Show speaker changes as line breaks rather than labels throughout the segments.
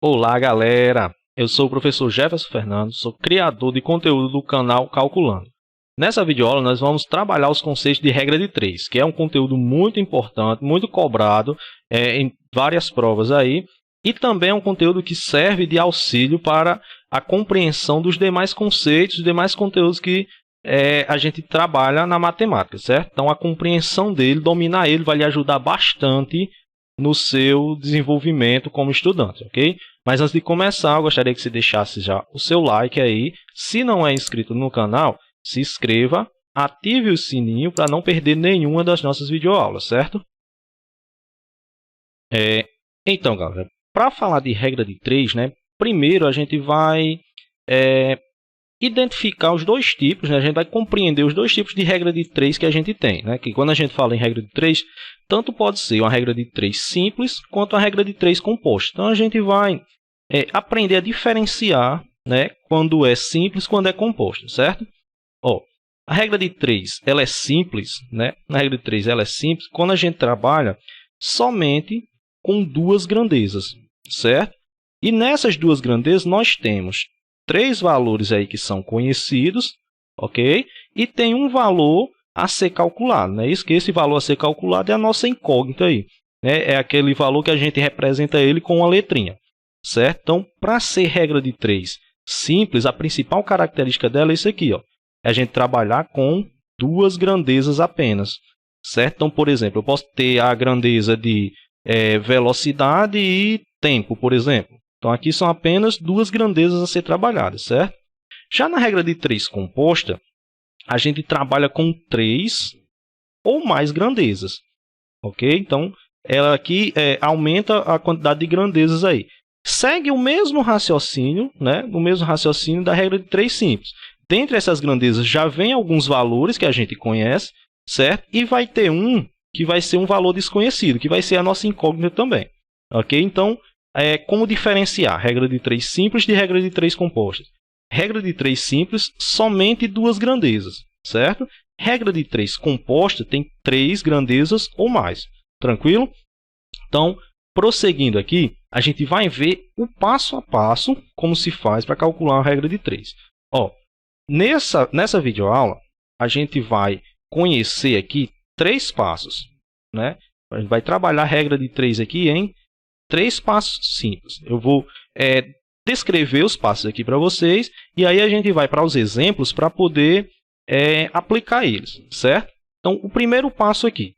Olá, galera! Eu sou o professor Jefferson Fernando, sou criador de conteúdo do canal Calculando. Nessa videoaula, nós vamos trabalhar os conceitos de regra de 3, que é um conteúdo muito importante, muito cobrado em várias provas aí, e também é um conteúdo que serve de auxílio para a compreensão dos demais conceitos, dos demais conteúdos que a gente trabalha na matemática, certo? Então, a compreensão dele, dominar ele, vai lhe ajudar bastante no seu desenvolvimento como estudante, ok? Mas antes de começar, eu gostaria que você deixasse já o seu like aí. Se não é inscrito no canal, se inscreva, ative o sininho para não perder nenhuma das nossas videoaulas, certo? Então, galera, para falar de regra de 3, né, primeiro a gente vai identificar os dois tipos, né? A gente vai compreender os dois tipos de regra de 3 que a gente tem, né? Que quando a gente fala em regra de 3, tanto pode ser uma regra de 3 simples, quanto uma regra de 3 composta. Então, a gente vai aprender a diferenciar, né, quando é simples, quando é composta, certo? A regra de 3 ela é simples, né? Na regra de 3 ela é simples quando a gente trabalha somente com duas grandezas, certo? E nessas duas grandezas nós temos três valores aí que são conhecidos, ok? E tem um valor a ser calculado, né? Isso que esse valor a ser calculado é a nossa incógnita aí, né? É aquele valor que a gente representa ele com uma letrinha, certo? Então, para ser regra de 3 simples, a principal característica dela é isso aqui, ó. É a gente trabalhar com duas grandezas apenas, certo? Então, por exemplo, eu posso ter a grandeza de velocidade e tempo, por exemplo. Então, aqui são apenas duas grandezas a ser trabalhadas, certo? Já na regra de 3 composta, a gente trabalha com 3 ou mais grandezas, ok? Então, ela aqui aumenta a quantidade de grandezas aí. Segue o mesmo raciocínio, né? O mesmo raciocínio da regra de 3 simples. Dentre essas grandezas já vem alguns valores que a gente conhece, certo? E vai ter um que vai ser um valor desconhecido, que vai ser a nossa incógnita também, ok? Então, como diferenciar regra de 3 simples de regra de 3 compostas? Regra de 3 simples, somente duas grandezas, certo? Regra de 3 composta tem 3 grandezas ou mais, tranquilo? Então, prosseguindo aqui, a gente vai ver o passo a passo como se faz para calcular uma regra de 3. Nessa videoaula, a gente vai conhecer aqui 3 passos, né? A gente vai trabalhar a regra de 3 aqui em 3 passos simples. Eu vou descrever os passos aqui para vocês e aí a gente vai para os exemplos para poder aplicar eles, certo? Então, o primeiro passo aqui,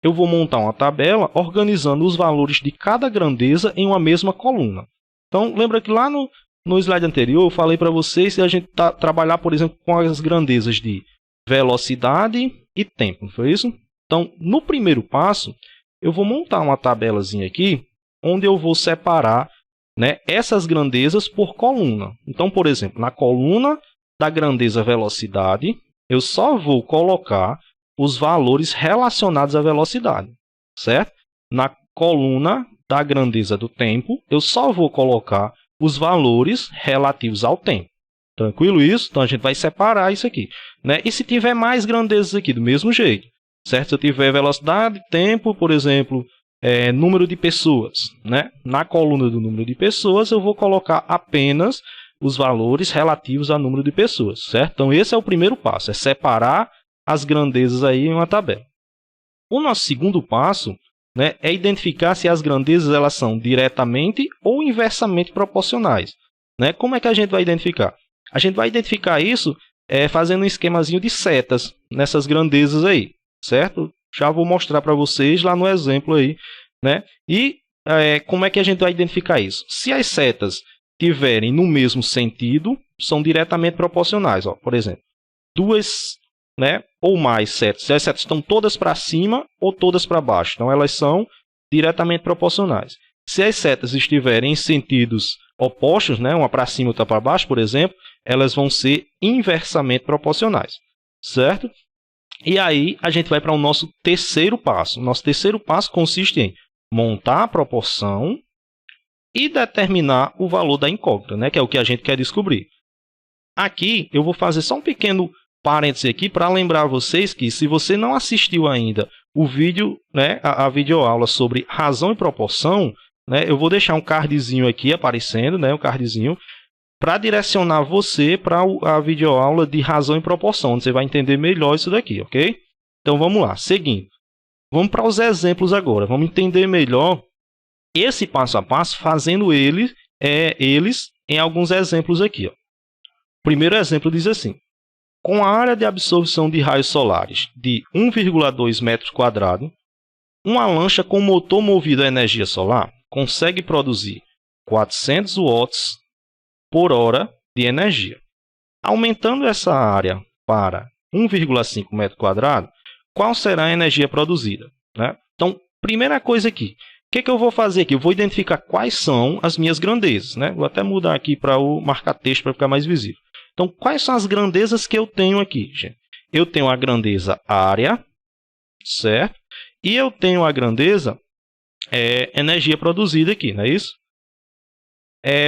eu vou montar uma tabela organizando os valores de cada grandeza em uma mesma coluna. Então, lembra que lá no slide anterior eu falei para vocês que a gente trabalhar, por exemplo, com as grandezas de velocidade e tempo, não foi isso? Então, no primeiro passo, eu vou montar uma tabelazinha aqui onde eu vou separar, né, essas grandezas por coluna. Então, por exemplo, na coluna da grandeza velocidade, eu só vou colocar os valores relacionados à velocidade, certo? Na coluna da grandeza do tempo, eu só vou colocar os valores relativos ao tempo. Tranquilo isso? Então, a gente vai separar isso aqui, né? E se tiver mais grandezas aqui, do mesmo jeito, certo? Se eu tiver velocidade, tempo, por exemplo, número de pessoas, né? Na coluna do número de pessoas, eu vou colocar apenas os valores relativos ao número de pessoas, certo? Então, esse é o primeiro passo, é separar as grandezas aí em uma tabela. O nosso segundo passo, né, é identificar se as grandezas elas são diretamente ou inversamente proporcionais, né? Como é que a gente vai identificar? A gente vai identificar isso fazendo um esquemazinho de setas nessas grandezas aí, certo? Já vou mostrar para vocês lá no exemplo aí, né? E como é que a gente vai identificar isso? Se as setas tiverem no mesmo sentido, são diretamente proporcionais. Por exemplo, duas, né, ou mais setas. Se as setas estão todas para cima ou todas para baixo, então elas são diretamente proporcionais. Se as setas estiverem em sentidos opostos, né, uma para cima e outra para baixo, por exemplo, elas vão ser inversamente proporcionais, certo? E aí a gente vai para o nosso terceiro passo. O nosso terceiro passo consiste em montar a proporção e determinar o valor da incógnita, né, que é o que a gente quer descobrir. Aqui eu vou fazer só um pequeno parêntese aqui para lembrar vocês que se você não assistiu ainda o vídeo, né, a videoaula sobre razão e proporção, né? Eu vou deixar um cardzinho aqui aparecendo, né? Um cardzinho para direcionar você para a videoaula de razão e proporção, onde você vai entender melhor isso daqui, ok? Então vamos lá, seguindo. Vamos para os exemplos agora. Vamos entender melhor esse passo a passo, fazendo eles em alguns exemplos aqui. Ó. O primeiro exemplo diz assim: com a área de absorção de raios solares de 1,2 metros quadrados, uma lancha com motor movido a energia solar consegue produzir 400 watts por hora de energia. Aumentando essa área para 1,5 metro quadrado, qual será a energia produzida? Né? Então, primeira coisa aqui, o que eu vou fazer aqui? Eu vou identificar quais são as minhas grandezas. Né? Vou até mudar aqui para o marca-texto para ficar mais visível. Então, quais são as grandezas que eu tenho aqui, gente? Eu tenho a grandeza área, certo? E eu tenho a grandeza energia produzida aqui, não é isso?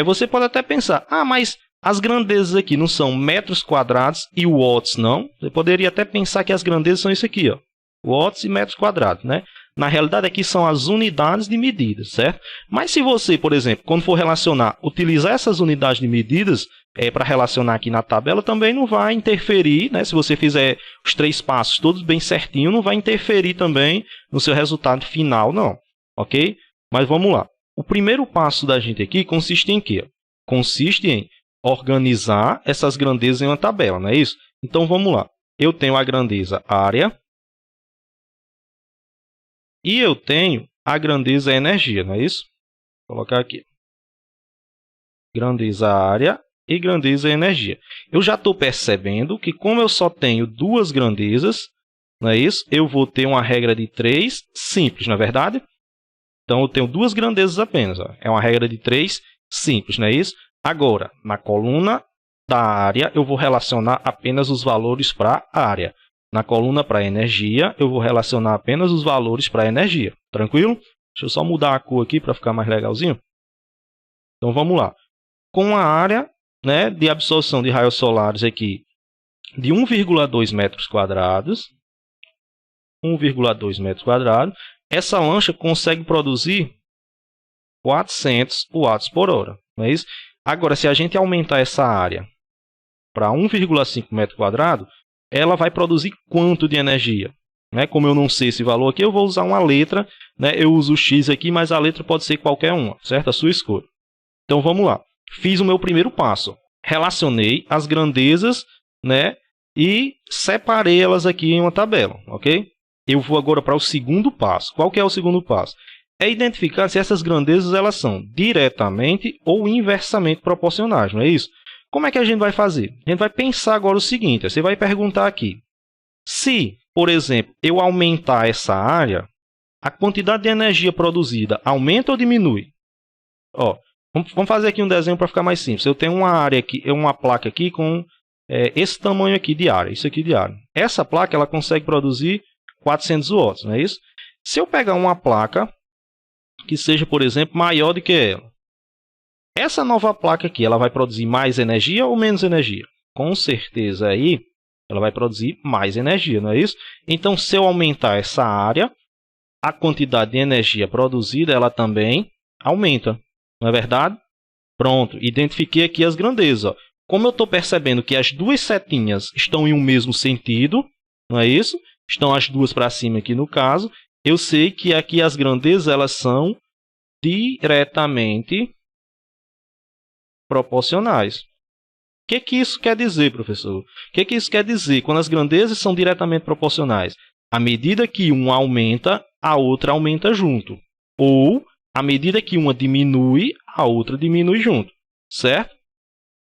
Você pode até pensar, mas as grandezas aqui não são metros quadrados e watts, não? Você poderia até pensar que as grandezas são isso aqui, ó, watts e metros quadrados, né? Na realidade, aqui são as unidades de medida, certo? Mas se você, por exemplo, quando for relacionar, utilizar essas unidades de medidas para relacionar aqui na tabela, também não vai interferir, né? Se você fizer os 3 passos todos bem certinho, não vai interferir também no seu resultado final, não. Ok? Mas vamos lá. O primeiro passo da gente aqui consiste em quê? Consiste em organizar essas grandezas em uma tabela, não é isso? Então vamos lá. Eu tenho a grandeza área e eu tenho a grandeza energia, não é isso? Vou colocar aqui. Grandeza área e grandeza energia. Eu já estou percebendo que como eu só tenho 2 grandezas, não é isso? Eu vou ter uma regra de 3 simples, não é verdade? Então, eu tenho 2 grandezas apenas. Ó. É uma regra de 3 simples, não é isso? Agora, na coluna da área, eu vou relacionar apenas os valores para a área. Na coluna para energia, eu vou relacionar apenas os valores para energia. Tranquilo? Deixa eu só mudar a cor aqui para ficar mais legalzinho. Então, vamos lá. Com a área, né, de absorção de raios solares aqui de 1,2 metros quadrados, 1,2 metros quadrados, essa lancha consegue produzir 400 watts por hora. Não é isso? Agora, se a gente aumentar essa área para 1,5 metro quadrado, ela vai produzir quanto de energia? Né? Como eu não sei esse valor aqui, eu vou usar uma letra. Né? Eu uso o X aqui, mas a letra pode ser qualquer uma, certo? A sua escolha. Então, vamos lá. Fiz o meu primeiro passo. Relacionei as grandezas, né? E separei elas aqui em uma tabela, ok? Eu vou agora para o segundo passo. Qual que é o segundo passo? É identificar se essas grandezas elas são diretamente ou inversamente proporcionais, não é isso? Como é que a gente vai fazer? A gente vai pensar agora o seguinte, você vai perguntar aqui. Se, por exemplo, eu aumentar essa área, a quantidade de energia produzida aumenta ou diminui? Ó, vamos fazer aqui um desenho para ficar mais simples. Eu tenho uma área aqui, uma placa aqui com esse tamanho aqui de área, isso aqui de área. Essa placa ela consegue produzir 400 watts, não é isso? Se eu pegar uma placa que seja, por exemplo, maior do que ela, essa nova placa aqui, ela vai produzir mais energia ou menos energia? Com certeza aí, ela vai produzir mais energia, não é isso? Então, se eu aumentar essa área, a quantidade de energia produzida, ela também aumenta, não é verdade? Pronto, identifiquei aqui as grandezas. Ó. Como eu estou percebendo que as 2 setinhas estão em um mesmo sentido, não é isso? Estão as 2 para cima aqui no caso. Eu sei que aqui as grandezas elas são diretamente proporcionais. O que isso quer dizer, professor? O que isso quer dizer? Quando as grandezas são diretamente proporcionais, à medida que uma aumenta, a outra aumenta junto. Ou, à medida que uma diminui, a outra diminui junto. Certo?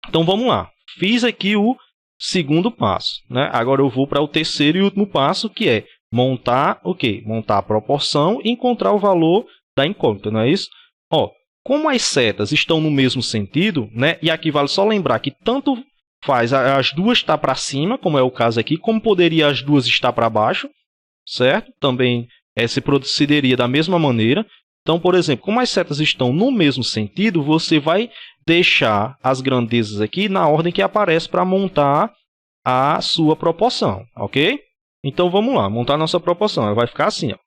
Então, vamos lá. Fiz aqui o segundo passo. Né? Agora eu vou para o terceiro e último passo, que é montar o quê? Montar a proporção e encontrar o valor da incógnita, não é isso? Ó, como as setas estão no mesmo sentido, né? E aqui vale só lembrar que tanto faz as 2 estar para cima, como é o caso aqui, como poderia as 2 estar para baixo, certo? Também se procederia da mesma maneira. Então, por exemplo, como as setas estão no mesmo sentido, você vai deixar as grandezas aqui na ordem que aparece para montar a sua proporção, ok? Então, vamos lá, montar a nossa proporção. Ela vai ficar assim, ó.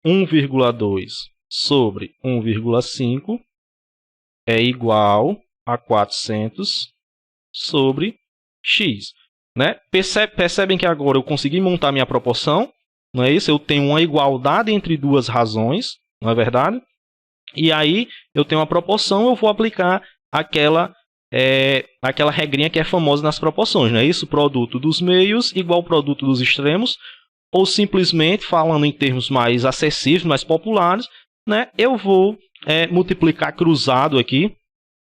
1,2 sobre 1,5 é igual a 400 sobre x. Né? Percebem que agora eu consegui montar minha proporção, não é isso? Eu tenho uma igualdade entre duas razões, não é verdade? E aí eu tenho uma proporção, eu vou aplicar aquela regrinha que é famosa nas proporções, não é isso? Produto dos meios igual produto dos extremos, ou simplesmente, falando em termos mais acessíveis, mais populares, né? Eu vou multiplicar cruzado aqui,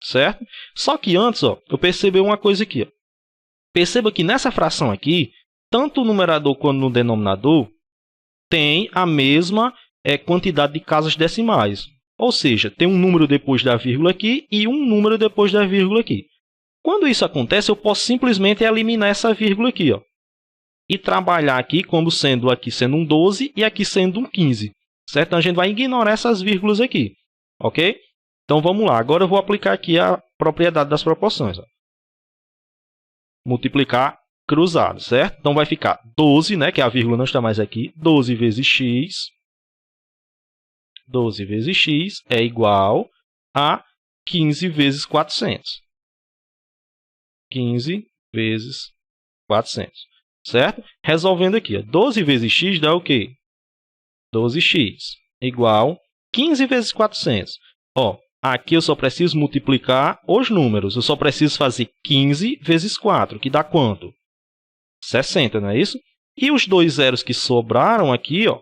certo? Só que antes, ó, eu percebi uma coisa aqui, ó. Perceba que nessa fração aqui, tanto o numerador quanto no denominador tem a mesma quantidade de casas decimais. Ou seja, tem um número depois da vírgula aqui e um número depois da vírgula aqui. Quando isso acontece, eu posso simplesmente eliminar essa vírgula aqui, ó, e trabalhar aqui como sendo um 12 e aqui sendo um 15. Certo? Então a gente vai ignorar essas vírgulas aqui. Ok? Então vamos lá. Agora eu vou aplicar aqui a propriedade das proporções. Ó. Multiplicar cruzado, certo? Então vai ficar 12, né, que a vírgula não está mais aqui. 12 vezes x. 12 vezes x é igual a 15 vezes 400. 15 vezes 400. Certo? Resolvendo aqui. Ó. 12 vezes x dá o quê? 12x igual 15 vezes 400. Ó, aqui eu só preciso multiplicar os números. Eu só preciso fazer 15 vezes 4, que dá quanto? 60, não é isso? E os dois zeros que sobraram aqui, ó,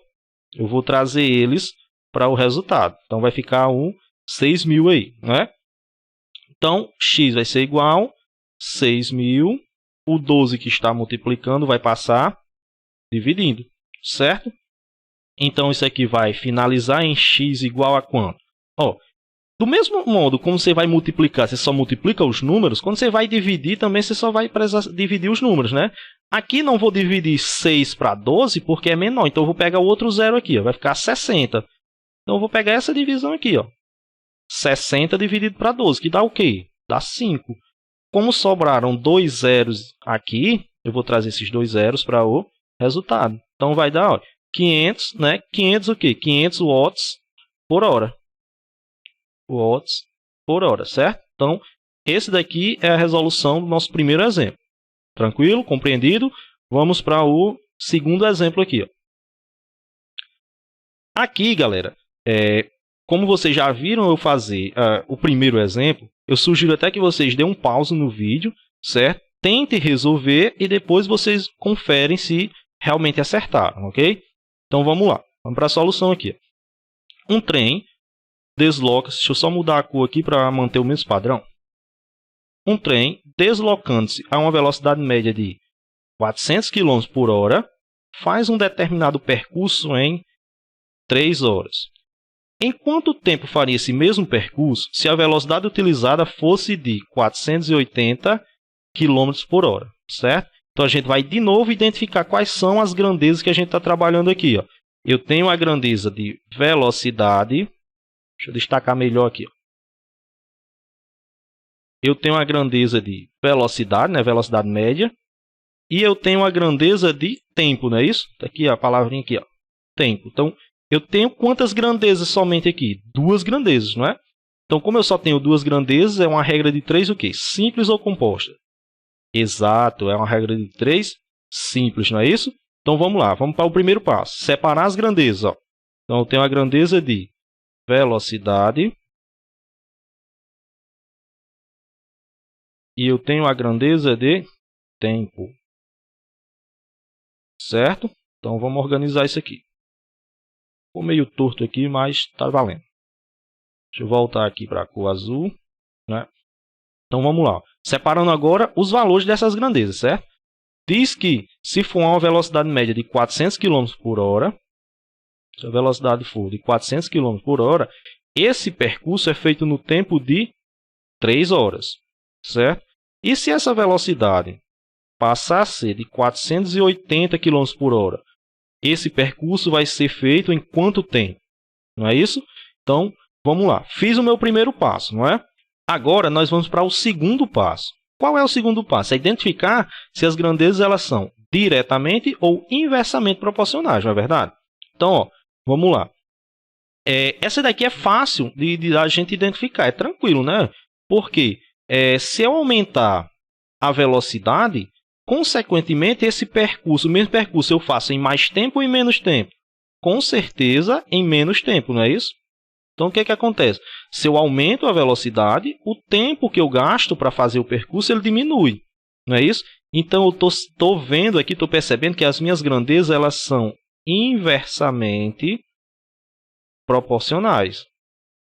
eu vou trazer eles para o resultado. Então, vai ficar um 6.000 aí, né? Então, x vai ser igual a 6.000. O 12 que está multiplicando vai passar dividindo, certo? Então, isso aqui vai finalizar em x igual a quanto? Ó, do mesmo modo como você vai multiplicar, você só multiplica os números, quando você vai dividir também você só vai precisar dividir os números, né? Aqui não vou dividir 6 para 12 porque é menor, então eu vou pegar o outro zero aqui, ó, vai ficar 60. Então eu vou pegar essa divisão aqui, ó. 60 dividido para 12, que dá o quê? Dá 5. Como sobraram dois zeros aqui, eu vou trazer esses dois zeros para o resultado. Então vai dar, ó, 500, né? 500 o quê? 500 watts por hora. Watts por hora, certo? Então, esse daqui é a resolução do nosso primeiro exemplo. Tranquilo? Compreendido? Vamos para o segundo exemplo aqui. Ó. Aqui, galera, como vocês já viram eu fazer o primeiro exemplo, eu sugiro até que vocês dêem um pause no vídeo, certo? Tentem resolver e depois vocês conferem se realmente acertaram, ok? Então, vamos lá. Vamos para a solução aqui. Um trem desloca-se... Deixa eu só mudar a cor aqui para manter o mesmo padrão. Um trem deslocando-se a uma velocidade média de 400 km por hora faz um determinado percurso em 3 horas. Em quanto tempo faria esse mesmo percurso se a velocidade utilizada fosse de 480 km por hora, certo? Então, a gente vai de novo identificar quais são as grandezas que a gente está trabalhando aqui. Ó. Eu tenho a grandeza de velocidade. Deixa eu destacar melhor aqui. Ó. Eu tenho a grandeza de velocidade, né? Velocidade média. E eu tenho a grandeza de tempo, não é isso? Tá aqui a palavrinha aqui, ó. Tempo. Então, eu tenho quantas grandezas somente aqui? 2 grandezas, não é? Então, como eu só tenho 2 grandezas, é uma regra de 3 o quê? Simples ou composta? Exato, é uma regra de 3 simples, não é isso? Então, vamos lá. Vamos para o primeiro passo. Separar as grandezas. Ó. Então, eu tenho a grandeza de velocidade. E eu tenho a grandeza de tempo. Certo? Então, vamos organizar isso aqui. Ficou meio torto aqui, mas está valendo. Deixa eu voltar aqui para a cor azul. Né? Então, vamos lá. Separando agora os valores dessas grandezas, certo? Diz que se for uma velocidade média de 400 km por hora, se a velocidade for de 400 km por hora, esse percurso é feito no tempo de 3 horas, certo? E se essa velocidade passar a ser de 480 km por hora, esse percurso vai ser feito em quanto tempo? Não é isso? Então, vamos lá. Fiz o meu primeiro passo, não é? Agora, nós vamos para o segundo passo. Qual é o segundo passo? É identificar se as grandezas elas são diretamente ou inversamente proporcionais, não é verdade? Então, ó, vamos lá. essa daqui é fácil de a gente identificar, é tranquilo, né? Porque se eu aumentar a velocidade, consequentemente, esse percurso, o mesmo percurso eu faço em mais tempo ou em menos tempo? Com certeza, em menos tempo, não é isso? Então, o que acontece? Se eu aumento a velocidade, o tempo que eu gasto para fazer o percurso, ele diminui, não é isso? Então, eu estou vendo aqui, estou percebendo que as minhas grandezas elas são inversamente proporcionais. O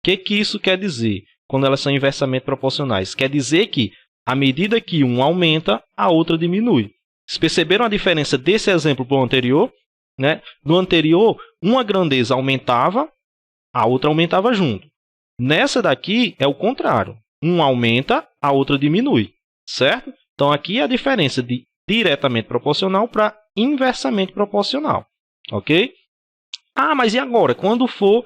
que isso quer dizer? Quando elas são inversamente proporcionais? Quer dizer que, à medida que um aumenta, a outra diminui. Vocês perceberam a diferença desse exemplo para o anterior? Né? No anterior, uma grandeza aumentava, a outra aumentava junto. Nessa daqui é o contrário. Um aumenta, a outra diminui. Certo? Então, aqui é a diferença de diretamente proporcional para inversamente proporcional. Ok? Ah, mas e agora? Quando for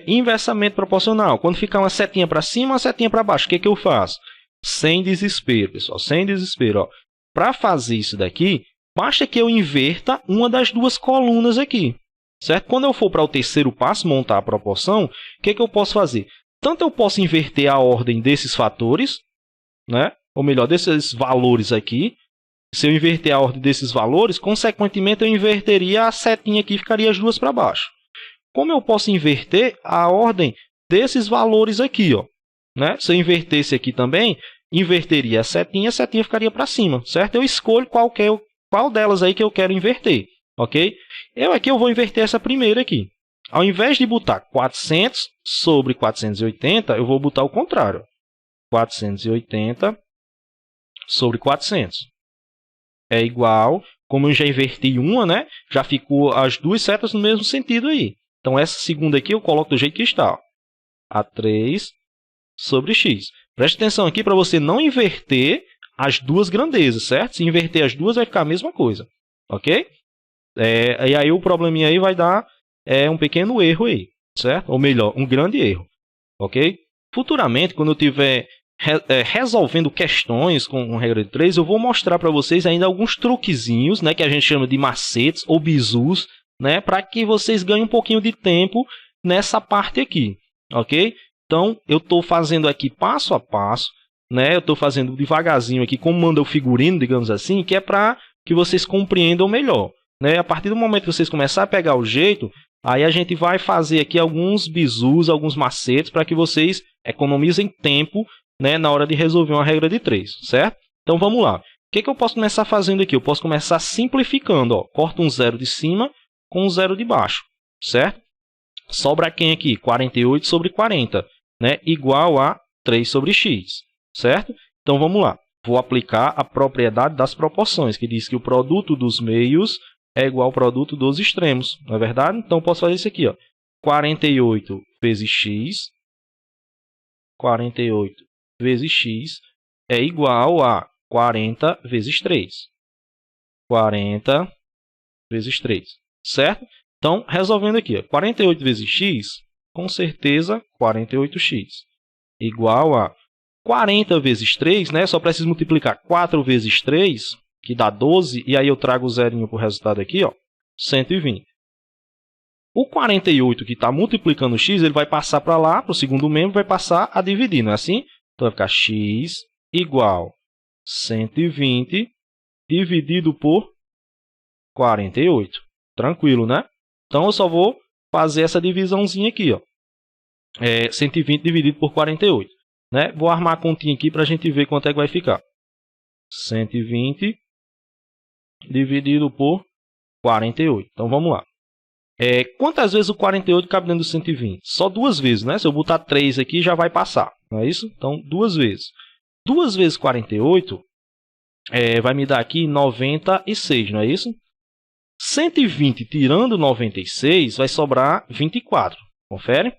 inversamente proporcional? Quando ficar uma setinha para cima, uma setinha para baixo, o que eu faço? Sem desespero, pessoal. Sem desespero. Para fazer isso daqui, basta que eu inverta uma das duas colunas aqui. Certo? Quando eu for para o terceiro passo, montar a proporção, o que eu posso fazer? Tanto eu posso inverter a ordem desses fatores, né? Ou melhor, desses valores aqui. Se eu inverter a ordem desses valores, consequentemente eu inverteria a setinha aqui e ficaria as duas para baixo. Como eu posso inverter a ordem desses valores aqui? Né? Se eu invertesse aqui também, inverteria a setinha ficaria para cima. Certo? Eu escolho qual delas aí que eu quero inverter. Ok? Eu vou inverter essa primeira aqui. Ao invés de botar 400 sobre 480, eu vou botar o contrário. 480 sobre 400. É igual, como eu já inverti uma, né? Já ficou as duas setas no mesmo sentido aí. Então, essa segunda aqui eu coloco do jeito que está. A3 sobre x. Preste atenção aqui para você não inverter as duas grandezas, certo? Se inverter as duas, vai ficar a mesma coisa. Ok? E aí o probleminha aí vai dar um pequeno erro aí, certo? Ou melhor, um grande erro. Ok? Futuramente, quando eu tiver resolvendo questões com regra de 3, eu vou mostrar para vocês ainda alguns truquezinhos, né, que a gente chama de macetes ou bizus, né, para que vocês ganhem um pouquinho de tempo nessa parte aqui, ok? Então, eu estou fazendo aqui passo a passo, né, eu estou fazendo devagarzinho aqui, como manda o figurino, digamos assim, que é para que vocês compreendam melhor. Né? A partir do momento que vocês começarem a pegar o jeito, aí a gente vai fazer aqui alguns bizus, alguns macetes, para que vocês economizem tempo, né, na hora de resolver uma regra de 3, certo? Então vamos lá. O que eu posso começar fazendo aqui? Eu posso começar simplificando. Corto um zero de cima com um zero de baixo, certo? Sobra quem aqui? 48 sobre 40, né? Igual a 3 sobre x, certo? Então vamos lá. Vou aplicar a propriedade das proporções, que diz que o produto dos meios é igual ao produto dos extremos, não é verdade? Então eu posso fazer isso aqui, 48 vezes x, 48 vezes x é igual a 40 vezes 3. 40 vezes 3, certo? Então, resolvendo aqui, 48 vezes x, com certeza 48x, igual a 40 vezes 3, né? Só preciso multiplicar 4 vezes 3, que dá 12, e aí eu trago o zerinho para o resultado aqui, 120. O 48 que está multiplicando x, ele vai passar para lá, para o segundo membro, vai passar a dividir, não é assim? Então vai ficar x igual 120 dividido por 48. Tranquilo, né? Então eu só vou fazer essa divisãozinha aqui, 120 dividido por 48. Né? Vou armar a continha aqui para a gente ver quanto é que vai ficar. 120 dividido por 48. Então vamos lá. Quantas vezes o 48 cabe dentro do 120? Só duas vezes, né? Se eu botar 3 aqui, já vai passar. Não é isso? Então, duas vezes. 2 vezes 48 vai me dar aqui 96, não é isso? 120 tirando 96 vai sobrar 24. Confere?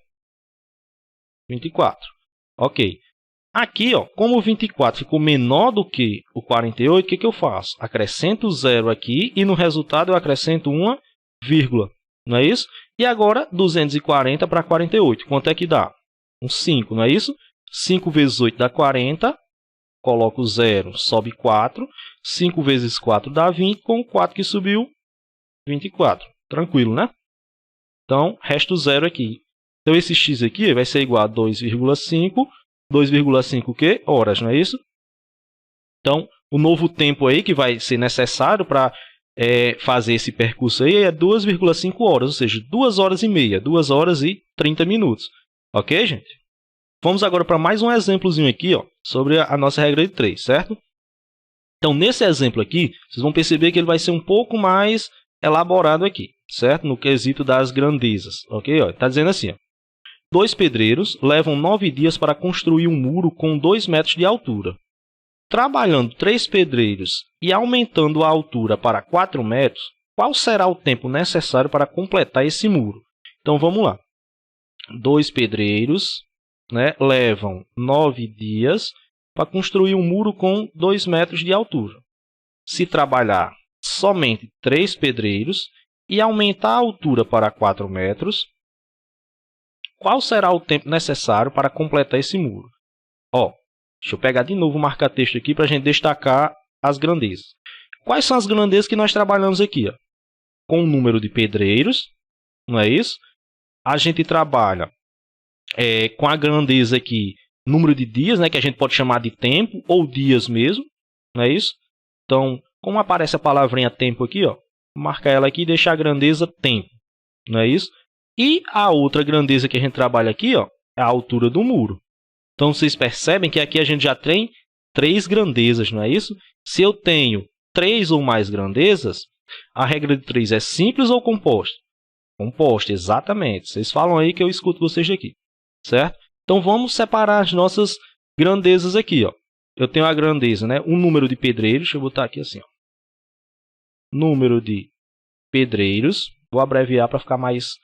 24. Ok. Aqui, como o 24 ficou menor do que o 48, o que eu faço? Acrescento 0 aqui e no resultado eu acrescento uma vírgula. Não é isso? E agora, 240 para 48. Quanto é que dá? Um 5, não é isso? 5 vezes 8 dá 40. Coloco 0, sobe 4. 5 vezes 4 dá 20. Com o 4 que subiu, 24. Tranquilo, né? Então, resta o 0 aqui. Então, esse x aqui vai ser igual a 2,5. 2,5 o quê? Horas, não é isso? Então, o novo tempo aí que vai ser necessário para fazer esse percurso aí é 2,5 horas, ou seja, 2 horas e meia, 2 horas e 30 minutos. Ok, gente? Vamos agora para mais um exemplozinho aqui, ó, sobre a nossa regra de 3, certo? Então, nesse exemplo aqui, vocês vão perceber que ele vai ser um pouco mais elaborado aqui, certo? No quesito das grandezas, ok? Está dizendo assim, ó, 2 pedreiros levam 9 dias para construir um muro com 2 metros de altura. Trabalhando 3 pedreiros e aumentando a altura para 4 metros, qual será o tempo necessário para completar esse muro? Então, vamos lá. 2 pedreiros, né, levam 9 dias para construir um muro com 2 metros de altura. Se trabalhar somente 3 pedreiros e aumentar a altura para 4 metros, qual será o tempo necessário para completar esse muro? Ó, deixa eu pegar de novo o marca-texto aqui para a gente destacar as grandezas. Quais são as grandezas que nós trabalhamos aqui? Ó? Com o número de pedreiros, não é isso? A gente trabalha com a grandeza aqui, número de dias, né, que a gente pode chamar de tempo ou dias mesmo, não é isso? Então, como aparece a palavrinha tempo aqui, ó, marca ela aqui e deixa a grandeza tempo, não é isso? E a outra grandeza que a gente trabalha aqui, ó, é a altura do muro. Então, vocês percebem que aqui a gente já tem 3 grandezas, não é isso? Se eu tenho 3 ou mais grandezas, a regra de 3 é simples ou composta? Composta, exatamente. Vocês falam aí que eu escuto vocês aqui, certo? Então, vamos separar as nossas grandezas aqui, ó. Eu tenho a grandeza, né? O número de pedreiros, deixa eu botar aqui assim, ó. Número de pedreiros, vou abreviar para ficar mais...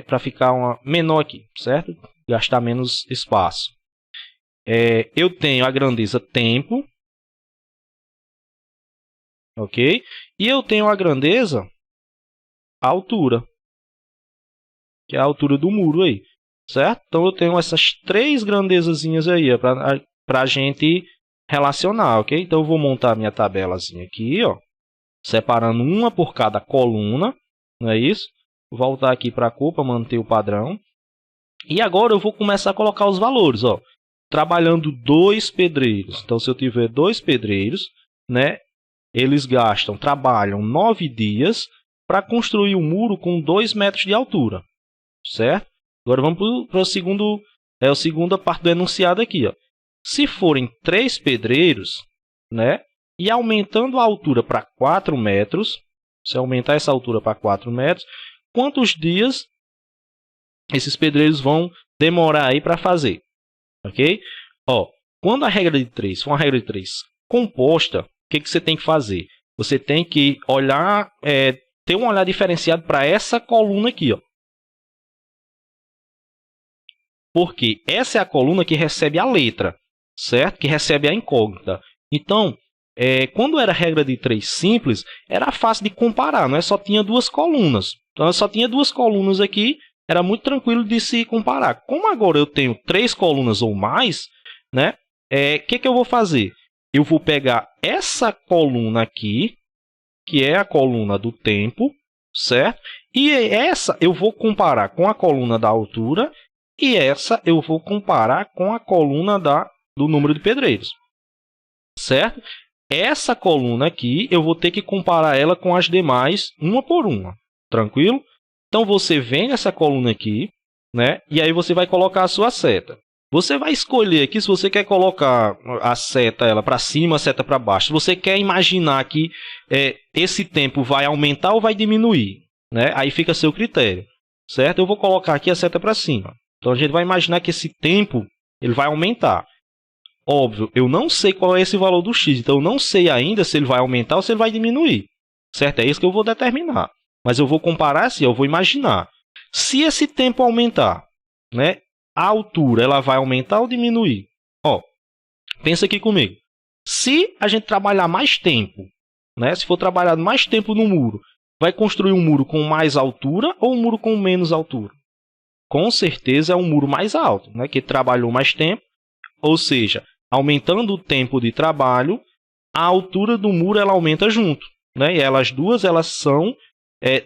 para ficar menor aqui, certo? Gastar menos espaço. Eu tenho a grandeza tempo, ok? E eu tenho a grandeza altura, que é a altura do muro aí, certo? Então eu tenho essas 3 grandezazinhas aí para a gente relacionar, ok? Então eu vou montar minha tabelazinha aqui, ó, separando uma por cada coluna, não é isso? Vou voltar aqui para a cor para manter o padrão. E agora eu vou começar a colocar os valores, ó. Trabalhando 2 pedreiros. Então, se eu tiver 2 pedreiros, né, eles trabalham 9 dias para construir um muro com 2 metros de altura, certo? Agora vamos para a segunda parte do enunciado aqui, ó. Se forem 3 pedreiros, né, e aumentando a altura para 4 metros, se aumentar essa altura para 4 metros, quantos dias esses pedreiros vão demorar aí para fazer? Ok? Ó, quando a regra de 3 for uma regra de 3 composta, o que você tem que fazer? Você tem que olhar, ter um olhar diferenciado para essa coluna aqui, ó. Porque essa é a coluna que recebe a letra, certo? Que recebe a incógnita. Então, quando era regra de 3 simples, era fácil de comparar, não é? Só tinha 2 colunas. Então, eu só tinha 2 colunas aqui, era muito tranquilo de se comparar. Como agora eu tenho 3 colunas ou mais, né? Que eu vou fazer? Eu vou pegar essa coluna aqui, que é a coluna do tempo, certo? E essa eu vou comparar com a coluna da altura, e essa eu vou comparar com a coluna do número de pedreiros, certo? Essa coluna aqui eu vou ter que comparar ela com as demais, uma por uma, tranquilo? Então, você vem nessa coluna aqui, né? E aí você vai colocar a sua seta. Você vai escolher aqui se você quer colocar a seta ela para cima, a seta para baixo. Se você quer imaginar que esse tempo vai aumentar ou vai diminuir, né? Aí fica a seu critério, certo? Eu vou colocar aqui a seta para cima. Então, a gente vai imaginar que esse tempo ele vai aumentar. Óbvio, eu não sei qual é esse valor do x. Então, eu não sei ainda se ele vai aumentar ou se ele vai diminuir, certo? É isso que eu vou determinar. Mas eu vou comparar assim, eu vou imaginar. Se esse tempo aumentar, né, a altura ela vai aumentar ou diminuir? Ó, pensa aqui comigo. Se a gente trabalhar mais tempo, né, se for trabalhado mais tempo no muro, vai construir um muro com mais altura ou um muro com menos altura? Com certeza é um muro mais alto, né, que trabalhou mais tempo. Ou seja, aumentando o tempo de trabalho, a altura do muro ela aumenta junto, né, e elas duas elas são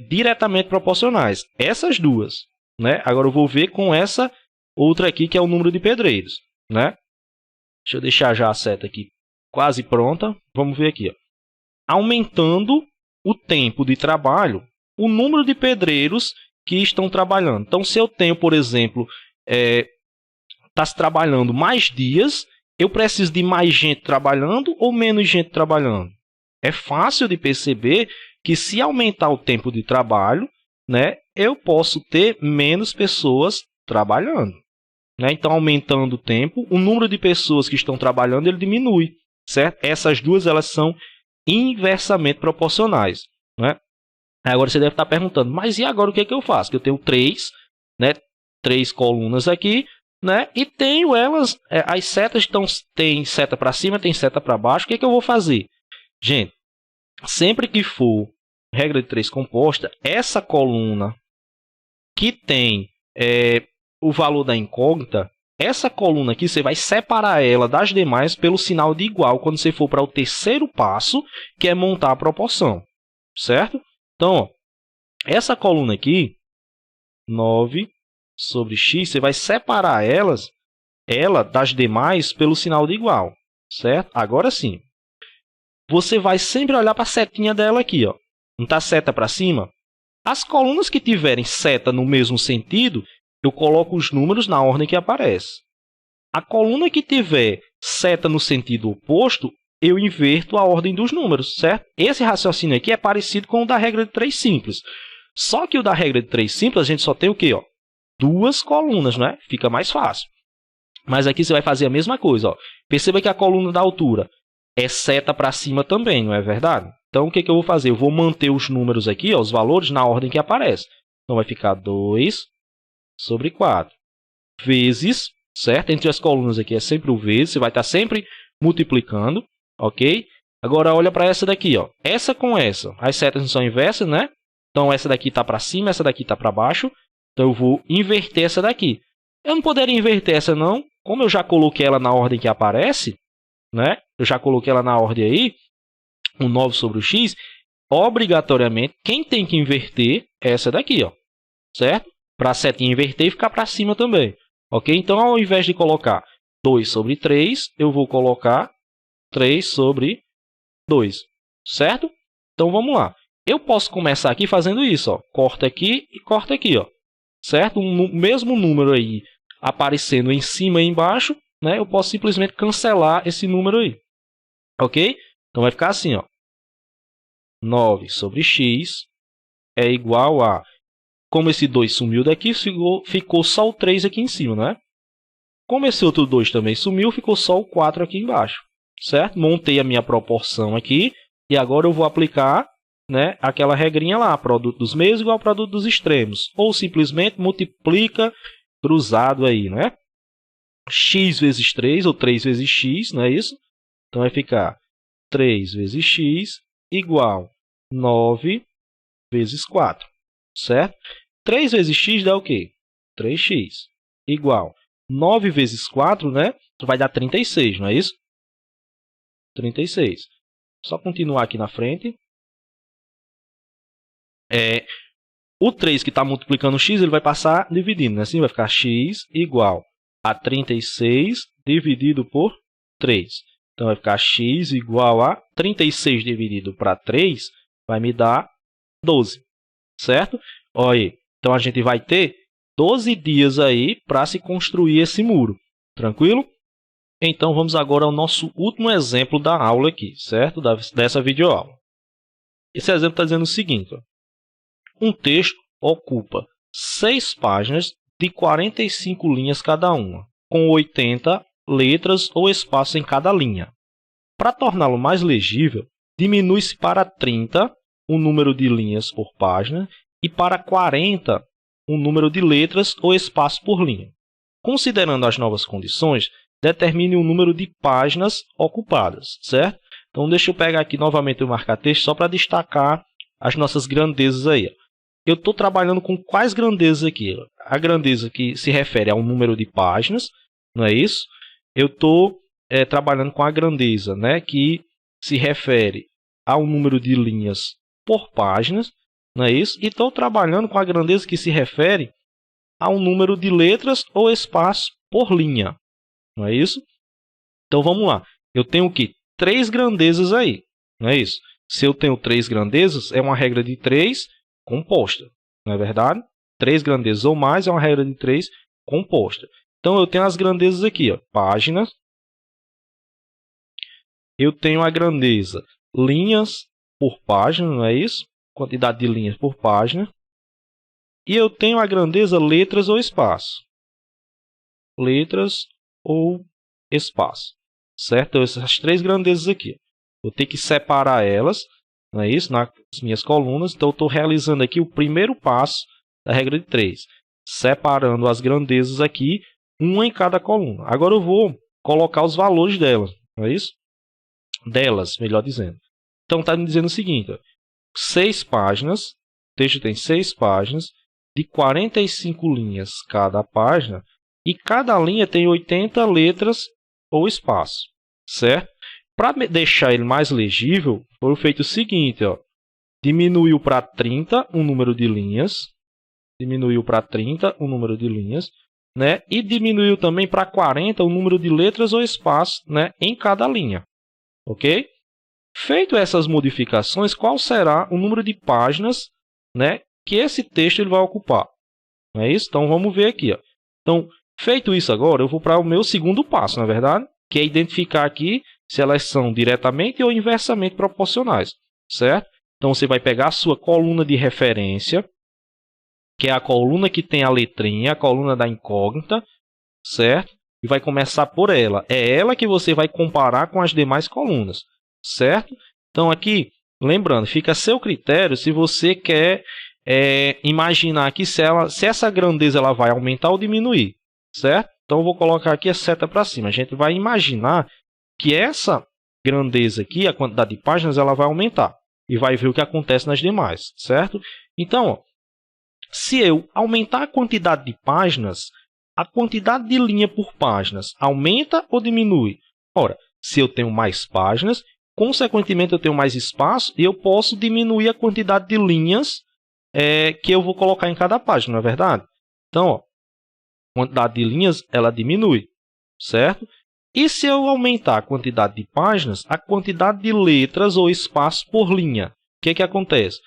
diretamente proporcionais. Essas duas, né? Agora eu vou ver com essa outra aqui, que é o número de pedreiros, né? Deixa eu deixar já a seta aqui quase pronta. Vamos ver aqui, ó. Aumentando o tempo de trabalho, o número de pedreiros que estão trabalhando. Então, se eu tenho, por exemplo, está se trabalhando mais dias, eu preciso de mais gente trabalhando ou menos gente trabalhando? É fácil de perceber que se aumentar o tempo de trabalho, né, eu posso ter menos pessoas trabalhando, né? Então, aumentando o tempo, o número de pessoas que estão trabalhando ele diminui, certo? Essas duas elas são inversamente proporcionais, né? Agora você deve estar perguntando, mas e agora o que é que eu faço? Que eu tenho três, né, três colunas aqui, né, e tenho elas, as setas estão, tem seta para cima, tem seta para baixo. O que é que eu vou fazer? Gente, sempre que for regra de 3 composta, essa coluna que tem o valor da incógnita, essa coluna aqui você vai separar ela das demais pelo sinal de igual quando você for para o terceiro passo, que é montar a proporção, certo? Então, ó, essa coluna aqui, 9 sobre x, você vai separar ela das demais pelo sinal de igual, certo? Agora sim, você vai sempre olhar para a setinha dela aqui, ó. Não está seta para cima? As colunas que tiverem seta no mesmo sentido, eu coloco os números na ordem que aparece. A coluna que tiver seta no sentido oposto, eu inverto a ordem dos números, certo? Esse raciocínio aqui é parecido com o da regra de 3 simples. Só que o da regra de 3 simples, a gente só tem o quê? Ó? 2 colunas, né? Fica mais fácil. Mas aqui você vai fazer a mesma coisa. Ó. Perceba que a coluna da altura é seta para cima também, não é verdade? Então, o que eu vou fazer? Eu vou manter os números aqui, ó, os valores, na ordem que aparece. Então, vai ficar 2 sobre 4 vezes, certo? Entre as colunas aqui é sempre o vezes, você vai estar sempre multiplicando, ok? Agora, olha para essa daqui, ó. Essa com essa, as setas não são inversas, né? Então, essa daqui está para cima, essa daqui está para baixo. Então, eu vou inverter essa daqui. Eu não poderia inverter essa, não. Como eu já coloquei ela na ordem que aparece, né? Eu já coloquei ela na ordem aí, o 9 sobre o x, obrigatoriamente, quem tem que inverter é essa daqui, ó, certo? Para a setinha inverter e ficar para cima também, ok? Então, ao invés de colocar 2 sobre 3, eu vou colocar 3 sobre 2, certo? Então, vamos lá. Eu posso começar aqui fazendo isso, ó. Corta aqui e corta aqui, ó, certo? O mesmo número aí aparecendo em cima e embaixo, né? Eu posso simplesmente cancelar esse número aí, ok? Então, vai ficar assim, ó. 9 sobre x é igual a... Como esse 2 sumiu daqui, ficou só o 3 aqui em cima, né? Como esse outro 2 também sumiu, ficou só o 4 aqui embaixo, certo? Montei a minha proporção aqui e agora eu vou aplicar, né, aquela regrinha lá, produto dos meios igual ao produto dos extremos. Ou simplesmente multiplica cruzado aí, né? X vezes 3, ou 3 vezes x, não é isso? Então vai ficar 3 vezes x igual 9 vezes 4, certo? 3 vezes x dá o quê? 3x igual 9 vezes 4, né? Vai dar 36, não é isso? 36. Só continuar aqui na frente. O 3 que está multiplicando o x, ele vai passar dividindo, né? Assim vai ficar x igual a 36 dividido por 3. Então, vai ficar x igual a 36 dividido para 3, vai me dar 12, certo? Olha aí. Então, a gente vai ter 12 dias aí para se construir esse muro. Tranquilo? Então, vamos agora ao nosso último exemplo da aula aqui, certo? Dessa videoaula. Esse exemplo está dizendo o seguinte, ó. Um texto ocupa 6 páginas de 45 linhas cada uma, com 80 letras ou espaço em cada linha. Para torná-lo mais legível, diminui-se para 30 o número de linhas por página e para 40 o número de letras ou espaço por linha. Considerando as novas condições, determine o número de páginas ocupadas, certo? Então, deixa eu pegar aqui novamente o marca-texto só para destacar as nossas grandezas aí. Eu estou trabalhando com quais grandezas aqui? A grandeza que se refere ao número de páginas, não é isso? Eu estou trabalhando com a grandeza, né, que se refere ao número de linhas por páginas, não é isso? E estou trabalhando com a grandeza que se refere ao número de letras ou espaços por linha. Não é isso? Então vamos lá. Eu tenho o quê? 3 grandezas aí. Não é isso? Se eu tenho 3 grandezas, é uma regra de 3 composta. Não é verdade? 3 grandezas ou mais é uma regra de 3 composta. Então eu tenho as grandezas aqui, ó, páginas. Eu tenho a grandeza linhas por página, não é isso? Quantidade de linhas por página. E eu tenho a grandeza letras ou espaço. Letras ou espaço. Certo? Então, essas 3 grandezas aqui. Eu tenho que separar elas, não é isso? Nas minhas colunas. Então eu estou realizando aqui o primeiro passo da regra de 3. Separando as grandezas aqui, uma em cada coluna. Agora eu vou colocar os valores delas, não é isso? Delas, melhor dizendo. Então está me dizendo o seguinte, ó, 6 páginas, o texto tem 6 páginas, de 45 linhas cada página, e cada linha tem 80 letras ou espaço, certo? Para deixar ele mais legível, foi feito o seguinte, ó, diminuiu para 30 o número de linhas, né? E diminuiu também para 40 o número de letras ou espaços, né, em cada linha. Ok? Feito essas modificações, qual será o número de páginas, né, que esse texto ele vai ocupar? Não é isso? Então vamos ver aqui. Ó. Então, feito isso agora, eu vou para o meu segundo passo, na verdade, que é identificar aqui se elas são diretamente ou inversamente proporcionais. Certo? Então você vai pegar a sua coluna de referência, que é a coluna que tem a letrinha, a coluna da incógnita, certo? E vai começar por ela. É ela que você vai comparar com as demais colunas, certo? Então aqui, lembrando, fica a seu critério se você quer imaginar aqui se essa grandeza ela vai aumentar ou diminuir, certo? Então eu vou colocar aqui a seta para cima. A gente vai imaginar que essa grandeza aqui, a quantidade de páginas, ela vai aumentar. E vai ver o que acontece nas demais, certo? Então, ó, se eu aumentar a quantidade de páginas, a quantidade de linha por páginas aumenta ou diminui? Ora, se eu tenho mais páginas, consequentemente eu tenho mais espaço e eu posso diminuir a quantidade de linhas que eu vou colocar em cada página, não é verdade? Então, ó, a quantidade de linhas ela diminui, certo? E se eu aumentar a quantidade de páginas, a quantidade de letras ou espaço por linha, o que acontece?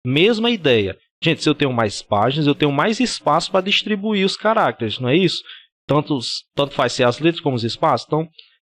Mesma ideia. Gente, se eu tenho mais páginas, eu tenho mais espaço para distribuir os caracteres, não é isso? Tanto faz ser as letras como os espaços. Então,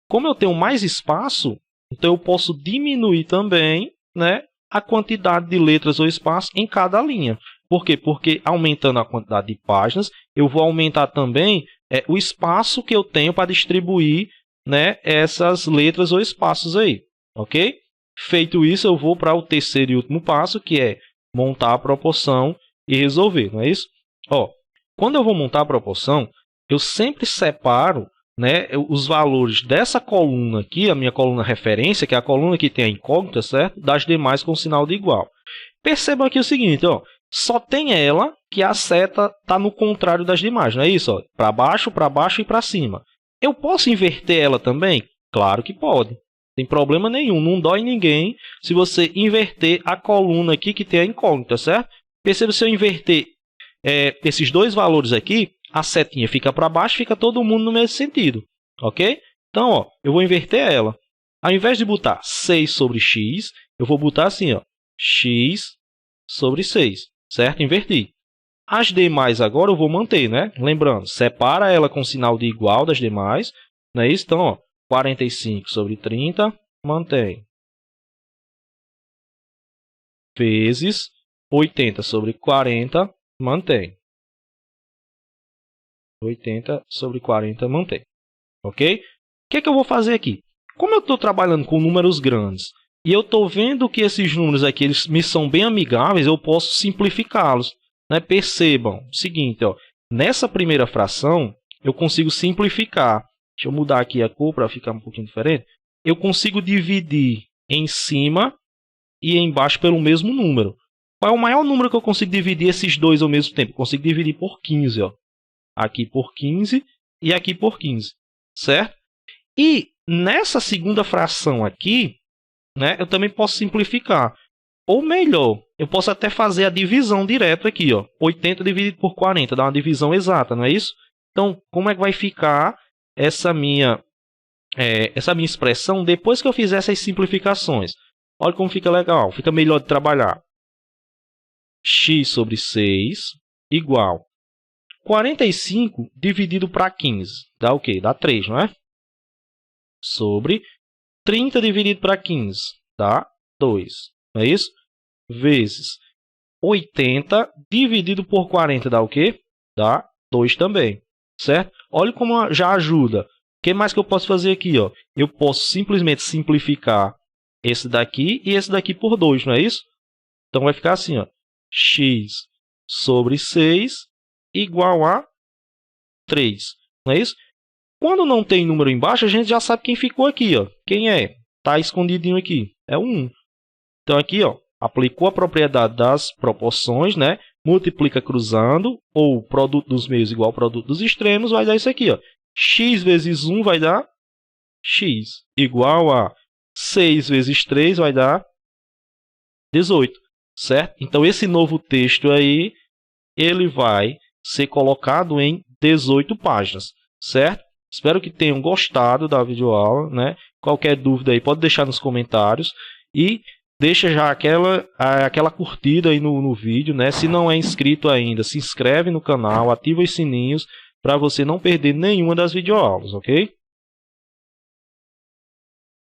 como eu tenho mais espaço, então eu posso diminuir também, né, a quantidade de letras ou espaço em cada linha. Por quê? Porque aumentando a quantidade de páginas, eu vou aumentar também o espaço que eu tenho para distribuir, né, essas letras ou espaços aí. Ok? Feito isso, eu vou para o terceiro e último passo, que é montar a proporção e resolver, não é isso? Ó, quando eu vou montar a proporção, eu sempre separo, né, os valores dessa coluna aqui, a minha coluna referência, que é a coluna que tem a incógnita, certo? Das demais com sinal de igual. Percebam aqui o seguinte, ó, só tem ela que a seta está no contrário das demais, não é isso? Para baixo e para cima. Eu posso inverter ela também? Claro que pode. Tem problema nenhum, não dói ninguém se você inverter a coluna aqui que tem a incógnita, certo? Perceba, se eu inverter esses dois valores aqui, a setinha fica para baixo, fica todo mundo no mesmo sentido, ok? Então, ó, eu vou inverter ela. Ao invés de botar 6 sobre x, eu vou botar assim, ó, x sobre 6, certo? Inverti. As demais agora eu vou manter, né? Lembrando, separa ela com sinal de igual das demais, não é isso? Então, ó, 45 sobre 30, mantém. Vezes 80 sobre 40, mantém. 80 sobre 40, mantém. Ok? O que eu vou fazer aqui? Como eu estou trabalhando com números grandes e eu estou vendo que esses números aqui eles me são bem amigáveis, eu posso simplificá-los. Né? Percebam o seguinte, ó, nessa primeira fração eu consigo simplificar. Deixa eu mudar aqui a cor para ficar um pouquinho diferente. Eu consigo dividir em cima e embaixo pelo mesmo número. Qual é o maior número que eu consigo dividir esses dois ao mesmo tempo? Eu consigo dividir por 15. Ó. Aqui por 15 e aqui por 15. Certo? E nessa segunda fração aqui, né, eu também posso simplificar. Ou melhor, eu posso até fazer a divisão direto aqui, ó. 80 dividido por 40, dá uma divisão exata, não é isso? Então, como é que vai ficar essa minha expressão depois que eu fizer essas simplificações? Olha como fica legal, fica melhor de trabalhar. X sobre 6 igual 45 dividido para 15. Dá o quê? Dá 3, não é? Sobre 30 dividido para 15. Dá 2. Não é isso? Vezes 80 dividido por 40 dá o quê? Dá 2 também. Certo? Olha como já ajuda. O que mais que eu posso fazer aqui? Ó? Eu posso simplesmente simplificar esse daqui e esse daqui por 2, não é isso? Então vai ficar assim, ó. X sobre 6 igual a 3. Não é isso? Quando não tem número embaixo, a gente já sabe quem ficou aqui. Ó. Quem é? Está escondidinho aqui. É o 1. Então aqui, ó, aplicou a propriedade das proporções, né? Multiplica cruzando, ou produto dos meios igual ao produto dos extremos, vai dar isso aqui. Ó. X vezes 1 vai dar x, igual a 6 vezes 3 vai dar 18. Certo? Então esse novo texto aí, ele vai ser colocado em 18 páginas, certo? Espero que tenham gostado da videoaula, né? Qualquer dúvida aí pode deixar nos comentários e deixa já aquela curtida aí no vídeo, né? Se não é inscrito ainda, se inscreve no canal, ativa os sininhos para você não perder nenhuma das videoaulas, ok?